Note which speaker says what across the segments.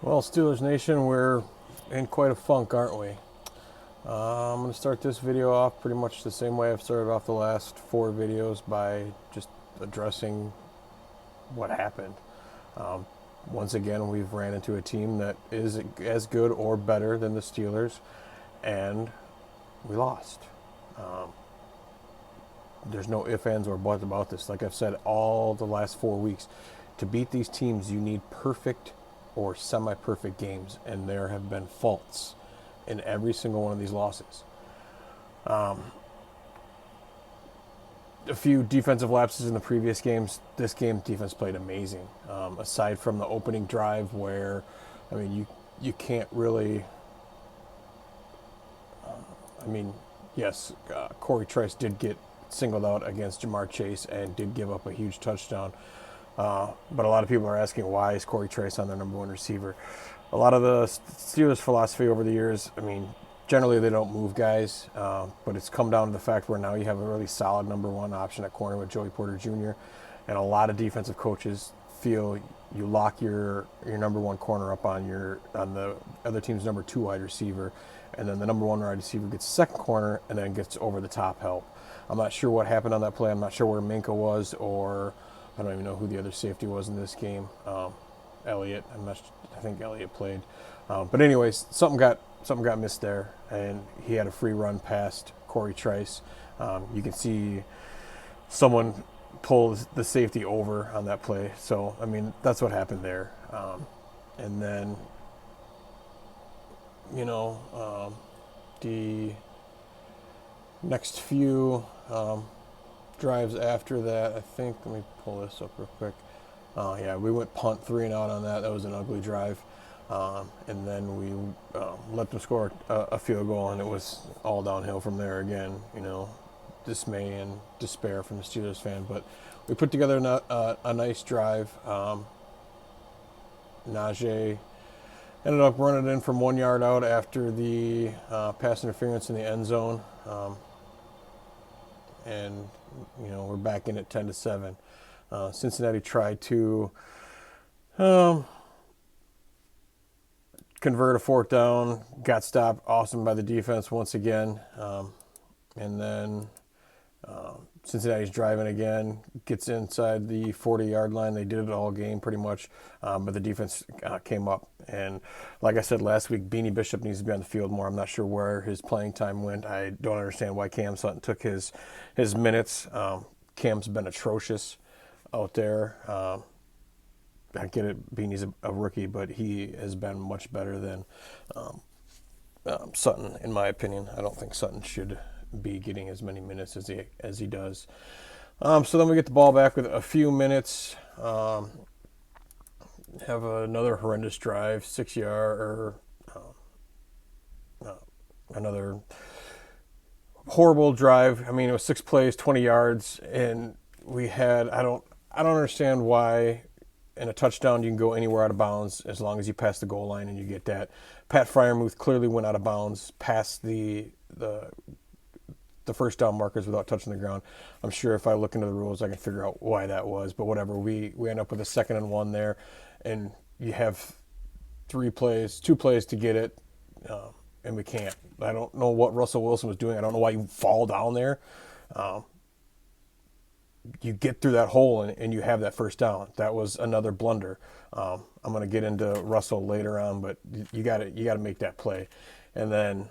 Speaker 1: Well, Steelers Nation, we're in quite a funk, aren't we? I'm going to start this video off pretty much the same way I've started off the last four videos by just addressing what happened. Um, Once again, we've ran into a team that is as good or better than the Steelers, and we lost. Um, there's no ifs, ands, or buts about this. Like I've said all the last 4 weeks, to beat these teams, you need perfect or semi perfect games, and there have been faults in every single one of these losses. A few defensive lapses in the previous games. This game, defense played amazing. Aside from the opening drive, where, I mean, you can't really. I mean, yes, Corey Trice did get singled out against Jamar Chase and did give up a huge touchdown. But a lot of people are asking, why is Corey Trice on their number one receiver? A lot of the Steelers' philosophy over the years, I mean, generally they don't move guys, but it's come down to the fact where now you have a really solid number one option at corner with Joey Porter Jr. And a lot of defensive coaches feel you lock your number one corner up on the other team's number two wide receiver, and then the number one wide receiver gets second corner and then gets over the top help. I'm not sure what happened on that play. I'm not sure where Minka was, or I don't even know who the other safety was in this game. Elliott. I think Elliott played. But anyways, something got missed there, and he had a free run past Corey Trice. You can see someone pull the safety over on that play. So I mean, that's what happened there. And then, the next few drives after that, I think, let me pull this up real quick. Yeah, we went punt 3-and-out on that. That was an ugly drive. And then we let them score a field goal, and it was all downhill from there again. Dismay and despair from the Steelers fan. But we put together a nice drive. Najee ended up running in from 1 yard out after the pass interference in the end zone. And we're back in at 10-7. Cincinnati tried to convert a fourth down, got stopped, awesome by the defense once again, and then Cincinnati's driving again, gets inside the 40-yard line. They did it all game pretty much, but the defense came up. And like I said last week, Beanie Bishop needs to be on the field more. I'm not sure where his playing time went. I don't understand why Cam Sutton took his minutes. Cam's been atrocious out there. I get it, Beanie's a rookie, but he has been much better than Sutton, in my opinion. I don't think Sutton should be getting as many minutes as he does. So then we get the ball back with a few minutes. Have another horrendous drive, 6 yard, or another horrible drive. I mean, it was 6 plays, 20 yards, and we had I don't understand why in a touchdown you can go anywhere out of bounds as long as you pass the goal line and you get that. Pat Fryermuth clearly went out of bounds past the first down markers without touching the ground. I'm sure if I look into the rules, I can figure out why that was. But whatever, we end up with a 2nd and 1 there, and you have 2 plays to get it, and we can't. I don't know what Russell Wilson was doing. I don't know why you fall down there. You get through that hole and you have that first down. That was another blunder. I'm going to get into Russell later on, but you got to make that play. And then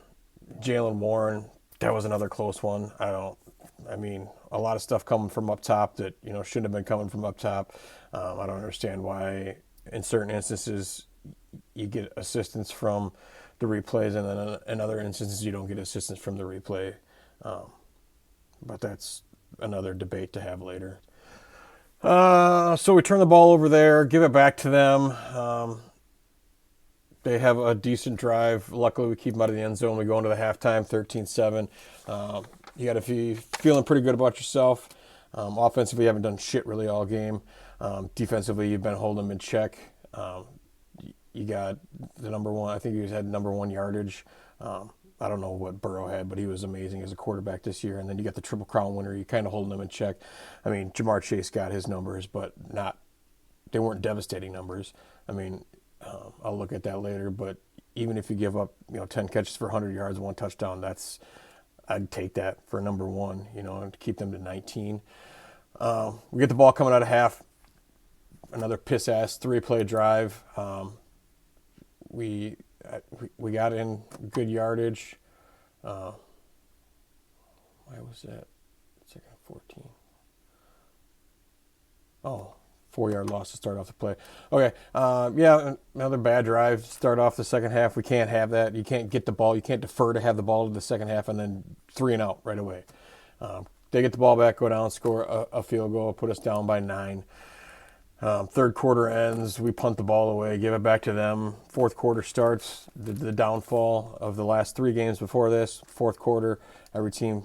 Speaker 1: Jalen Warren, that was another close one. I mean, a lot of stuff coming from up top that shouldn't have been coming from up top. I don't understand why in certain instances you get assistance from the replays, and then in other instances you don't get assistance from the replay. But that's another debate to have later. So we turn the ball over there, give it back to them. They have a decent drive. Luckily, we keep them out of the end zone. We go into the halftime, 13-7. You got to be feeling pretty good about yourself. Offensively, you haven't done shit really all game. Defensively, you've been holding them in check. You got the number one. I think he had number one yardage. I don't know what Burrow had, but he was amazing as a quarterback this year. And then you got the Triple Crown winner. You kind of holding them in check. I mean, Jamar Chase got his numbers, but they weren't devastating numbers. I mean, I'll look at that later. But even if you give up, 10 catches for 100 yards, 1 touchdown, I'd take that for number one, and keep them to 19. We get the ball coming out of half. Another piss-ass 3-play drive. We got in good yardage. Why was that? Second 14. Oh, 4-yard loss to start off the play. Okay, another bad drive to start off the second half. We can't have that. You can't get the ball. You can't defer to have the ball to the second half and then 3 and out right away. They get the ball back, go down, score a field goal, put us down by 9. Third quarter ends, we punt the ball away, give it back to them. Fourth quarter starts, the downfall of the last 3 games before this. Fourth quarter, every team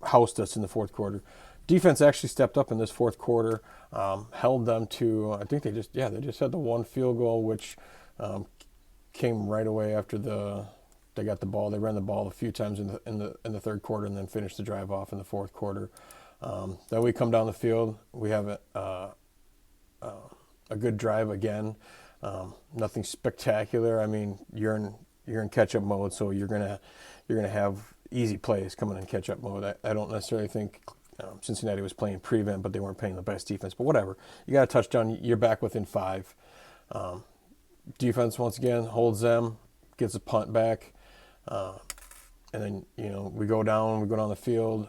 Speaker 1: housed us in the fourth quarter. Defense actually stepped up in this fourth quarter, held them to, I think they just had the 1 field goal, which came right away after they got the ball. They ran the ball a few times in the third quarter and then finished the drive off in the fourth quarter. Then we come down the field, we have a good drive again. Nothing spectacular. I mean, you're in catch-up mode, so you're gonna have easy plays coming in catch-up mode. I don't necessarily think Cincinnati was playing prevent, but they weren't playing the best defense. But whatever, you got a touchdown, you're back within 5. Defense once again holds them, gets a punt back, and then we go down the field.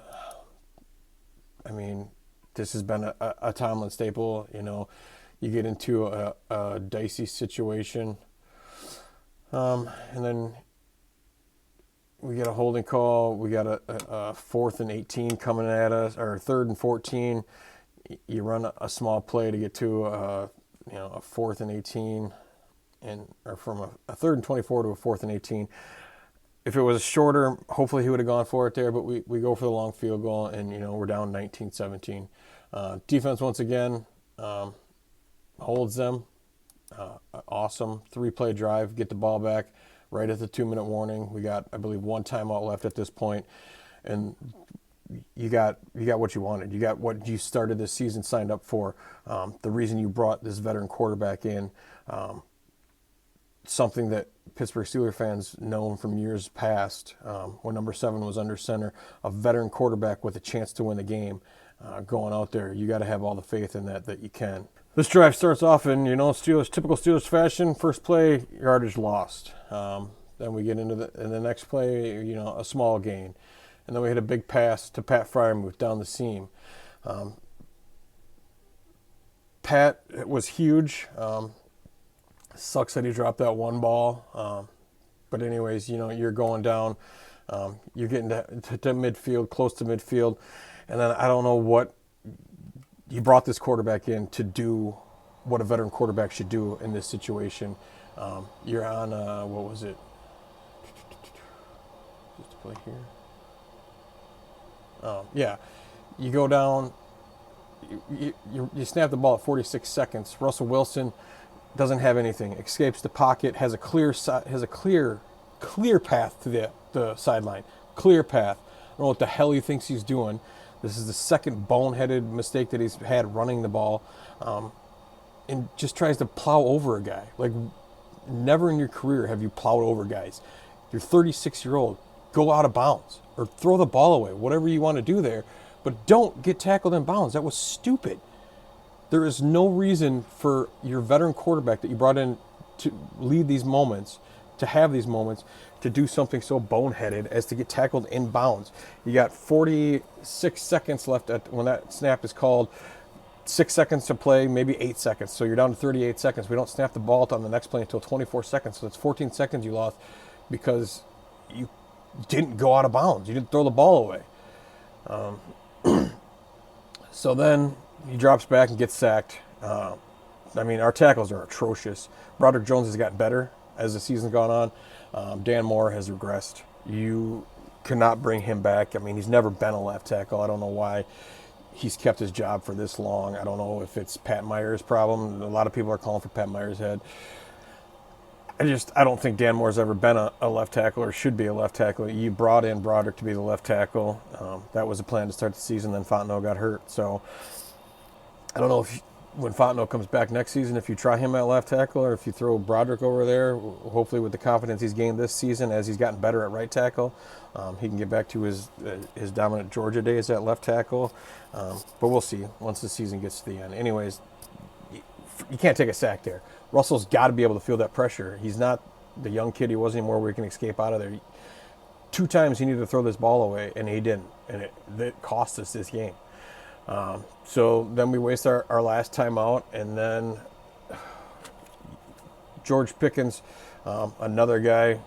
Speaker 1: I mean, this has been a Tomlin staple. You get into a dicey situation, and then we get a holding call. We got a 4th and 18 coming at us, or 3rd and 14. You run a small play to get to a 4th and 18, or from a 3rd and 24 to a 4th and 18. If it was shorter, hopefully he would have gone for it there, but we go for the long field goal, and we're down 19-17. Defense once again holds them. Awesome 3-play drive, get the ball back right at the 2-minute warning. We got, I believe, 1 timeout left at this point, and you got what you wanted. You got what you started this season signed up for. The reason you brought this veteran quarterback in, something that Pittsburgh Steelers fans know from years past, when number 7 was under center, a veteran quarterback with a chance to win the game. Going out there, you got to have all the faith in that you can. This drive starts off in typical Steelers fashion. First play, yardage lost. Then we get into the next play, a small gain, and then we hit a big pass to Pat Freiermuth down the seam. Pat was huge. Sucks that he dropped that 1 ball. But anyways, you're going down. You're getting to midfield, close to midfield. And then I don't know what you brought this quarterback in to do, what a veteran quarterback should do in this situation. You're on, what was it? Just to play here. You go down, you snap the ball at 46 seconds. Russell Wilson doesn't have anything, escapes the pocket, has a clear path to the sideline. Clear path. I don't know what the hell he thinks he's doing. This is the second boneheaded mistake that he's had running the ball, and just tries to plow over a guy. Like, never in your career have you plowed over guys. You're 36-year-old. Go out of bounds or throw the ball away, whatever you want to do there, but don't get tackled in bounds. That was stupid. There is no reason for your veteran quarterback that you brought in to lead these moments, to have these moments, to do something so boneheaded as to get tackled in bounds. You got 46 seconds left when that snap is called. 6 seconds to play, maybe 8 seconds. So you're down to 38 seconds. We don't snap the ball on the next play until 24 seconds. So that's 14 seconds you lost because you didn't go out of bounds. You didn't throw the ball away. So then he drops back and gets sacked. Our tackles are atrocious. Broderick Jones has gotten better as the season's gone on. Dan Moore has regressed. You cannot bring him back. He's never been a left tackle. I don't know why he's kept his job for this long. I don't know if it's Pat Meyer's problem. A lot of people are calling for Pat Meyer's head. I don't think Dan Moore's ever been a left tackle or should be a left tackle. You brought in Broderick to be the left tackle. That was the plan to start the season. Then Fontenot got hurt. So I don't know if when Fontenot comes back next season, if you try him at left tackle or if you throw Broderick over there, hopefully with the confidence he's gained this season as he's gotten better at right tackle, he can get back to his dominant Georgia days at left tackle. But we'll see once the season gets to the end. Anyways, you can't take a sack there. Russell's got to be able to feel that pressure. He's not the young kid he was anymore where he can escape out of there. 2 times he needed to throw this ball away, and he didn't. And it cost us this game. So then we waste our last time out, and then George Pickens, another guy,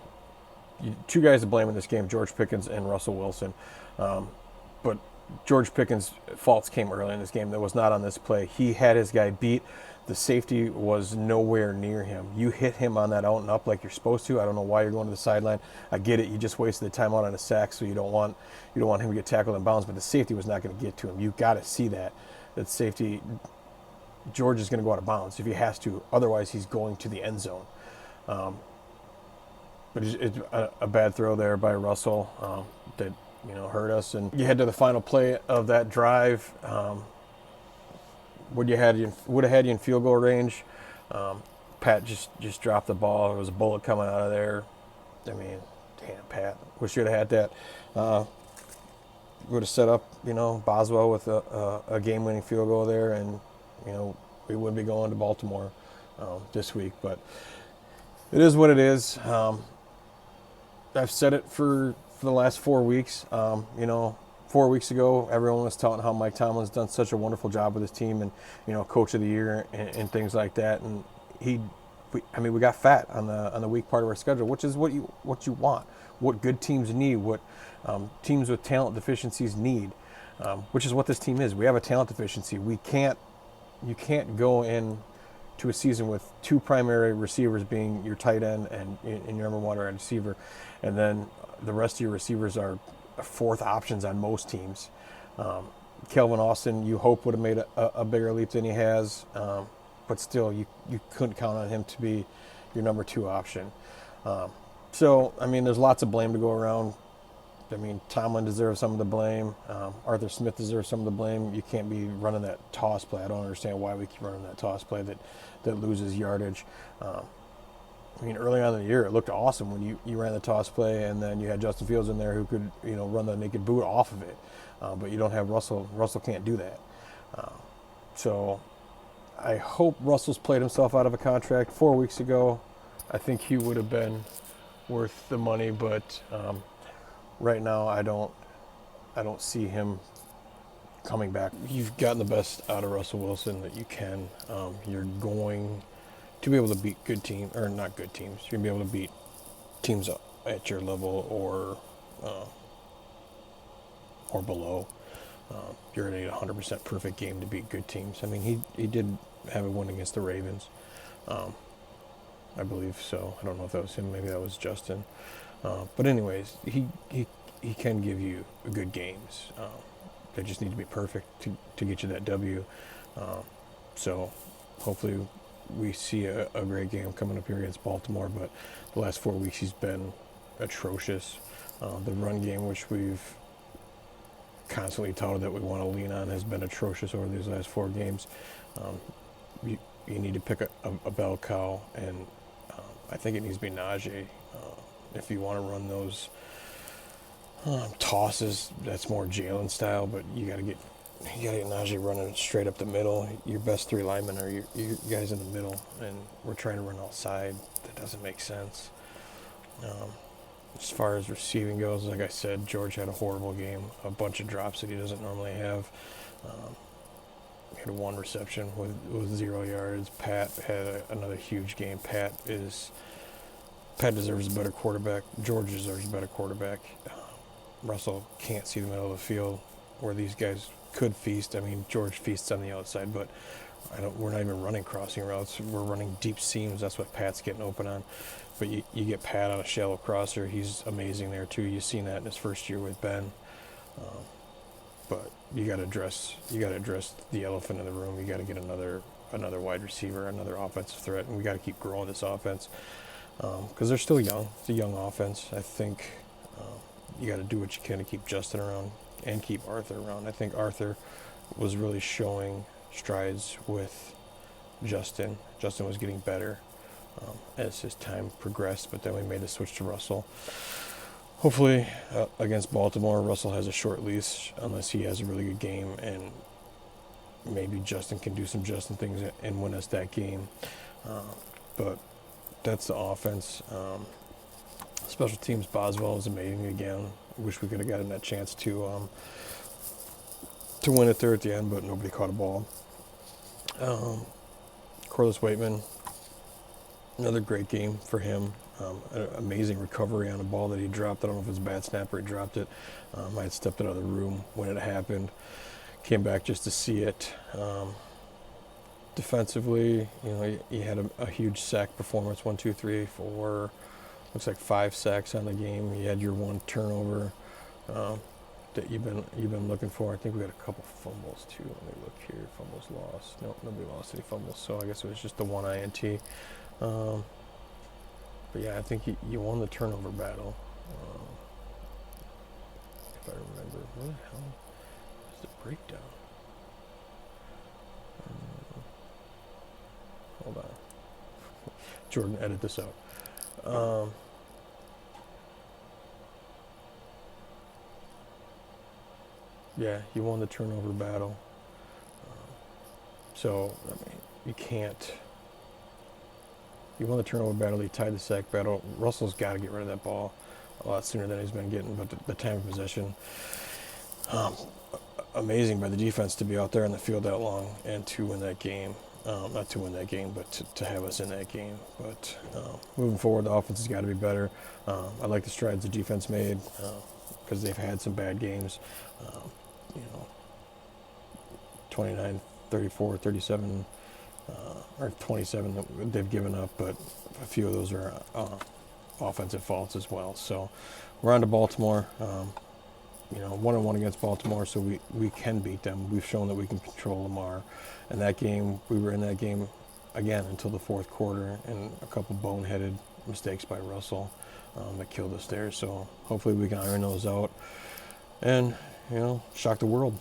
Speaker 1: 2 guys to blame in this game, George Pickens and Russell Wilson. But George Pickens' faults came early in this game. That was not on this play. He had his guy beat. The safety was nowhere near him. You hit him on that out and up like you're supposed to. I don't know why you're going to the sideline. I get it. You just wasted the timeout on a sack, so you don't want him to get tackled in bounds. But the safety was not going to get to him. You got to see that safety. George is going to go out of bounds if he has to. Otherwise, he's going to the end zone. But it's a bad throw there by Russell that hurt us. And you head to the final play of that drive. Would have had you in field goal range. Pat just dropped the ball. There was a bullet coming out of there. I mean, damn, Pat. We should have had that. Would have set up, Boswell with a game-winning field goal there, and we wouldn't be going to Baltimore this week. But it is what it is. I've said it for the last 4 weeks. 4 weeks ago, everyone was talking how Mike Tomlin's done such a wonderful job with his team, and coach of the year and things like that. And we got fat on the weak part of our schedule, which is what you want, what good teams need, what teams with talent deficiencies need, which is what this team is. We have a talent deficiency. You can't go in to a season with 2 primary receivers being your tight end and your number 1 wide receiver, and then the rest of your receivers are 4th options on most teams. Kelvin Austin, you hope would have made a bigger leap than he has, but still, you couldn't count on him to be your number 2 option. So, there's lots of blame to go around. Tomlin deserves some of the blame. Arthur Smith deserves some of the blame. You can't be running that toss play. I don't understand why we keep running that toss play that loses yardage. Early on in the year, it looked awesome when you ran the toss play, and then you had Justin Fields in there who could, run the naked boot off of it. But you don't have Russell. Russell can't do that. So I hope Russell's played himself out of a contract. 4 weeks ago, I think he would have been worth the money, but right now I don't see him coming back. You've gotten the best out of Russell Wilson that you can. You're going to be able to beat good teams, or not good teams. You're going to be able to beat teams at your level or below. You're going to need a 100% perfect game to beat good teams. He did have a win against the Ravens, I believe so. I don't know if that was him. Maybe that was Justin. But anyways, he can give you good games. They just need to be perfect to get you that W. So hopefully we see a great game coming up here against Baltimore. But the last 4 weeks he's been atrocious. The run game, which we've constantly touted that we want to lean on, has been atrocious over these last 4 games. You need to pick a bell cow, and I think it needs to be Najee. If you want to run those tosses, that's more Jalen style, but you got to get Najee running straight up the middle. Your best 3 linemen are you guys in the middle, and we're trying to run outside. That doesn't make sense. As far as receiving goes, like I said, George had a horrible game, a bunch of drops that he doesn't normally have. He had 1 reception with 0 yards. Pat had another huge game. Pat deserves a better quarterback. George deserves a better quarterback. Russell can't see the middle of the field where these guys could feast. George feasts on the outside, but we're not even running crossing routes. We're running deep seams. That's what Pat's getting open on. But you get Pat on a shallow crosser. He's amazing there too. You've seen that in his first year with Ben. But you got to address the elephant in the room. You got to get another wide receiver, another offensive threat, and we got to keep growing this offense because they're still young. It's a young offense. I think you got to do what you can to keep Justin around and keep Arthur around. I think Arthur was really showing strides with Justin. Justin was getting better as his time progressed, but then we made the switch to Russell. Hopefully, against Baltimore, Russell has a short leash unless he has a really good game, and maybe Justin can do some Justin things and win us that game. But that's the offense. Special teams, Boswell is amazing again. Wish we could have gotten that chance to win it there at the end, but nobody caught a ball. Corliss Waitman, another great game for him. An amazing recovery on a ball that he dropped. I don't know if it was a bad snap or he dropped it. I had stepped out of the room when it happened. Came back just to see it. Defensively, he had a huge sack performance. 1, 2, 3, 4. Looks like 5 sacks on the game. He had your one turnover that you've been looking for. I think we got a couple fumbles too. Let me look here. Fumbles lost. No, nobody lost any fumbles. So I guess it was just the one INT. But yeah, I think you won the turnover battle. If I remember, where the hell is the breakdown? Hold on. Jordan, edit this out. Yeah, you won the turnover battle. So, I mean, you can't. You won the turnover battle. You tied the sack battle. Russell's got to get rid of that ball a lot sooner than he's been getting. But the time of possession, amazing by the defense to be out there in the field that long and to win that game. Not to win that game, but to have us in that game. But moving forward, the offense has got to be better. I like the strides the defense made because they've had some bad games. 29, 34, 37, or 27 that they've given up, but a few of those are offensive faults as well. So we're on to Baltimore. 1-1 against Baltimore, so we can beat them. We've shown that we can control Lamar. And that game, we were in that game again until the fourth quarter, and a couple boneheaded mistakes by Russell that killed us there. So hopefully we can iron those out and shock the world.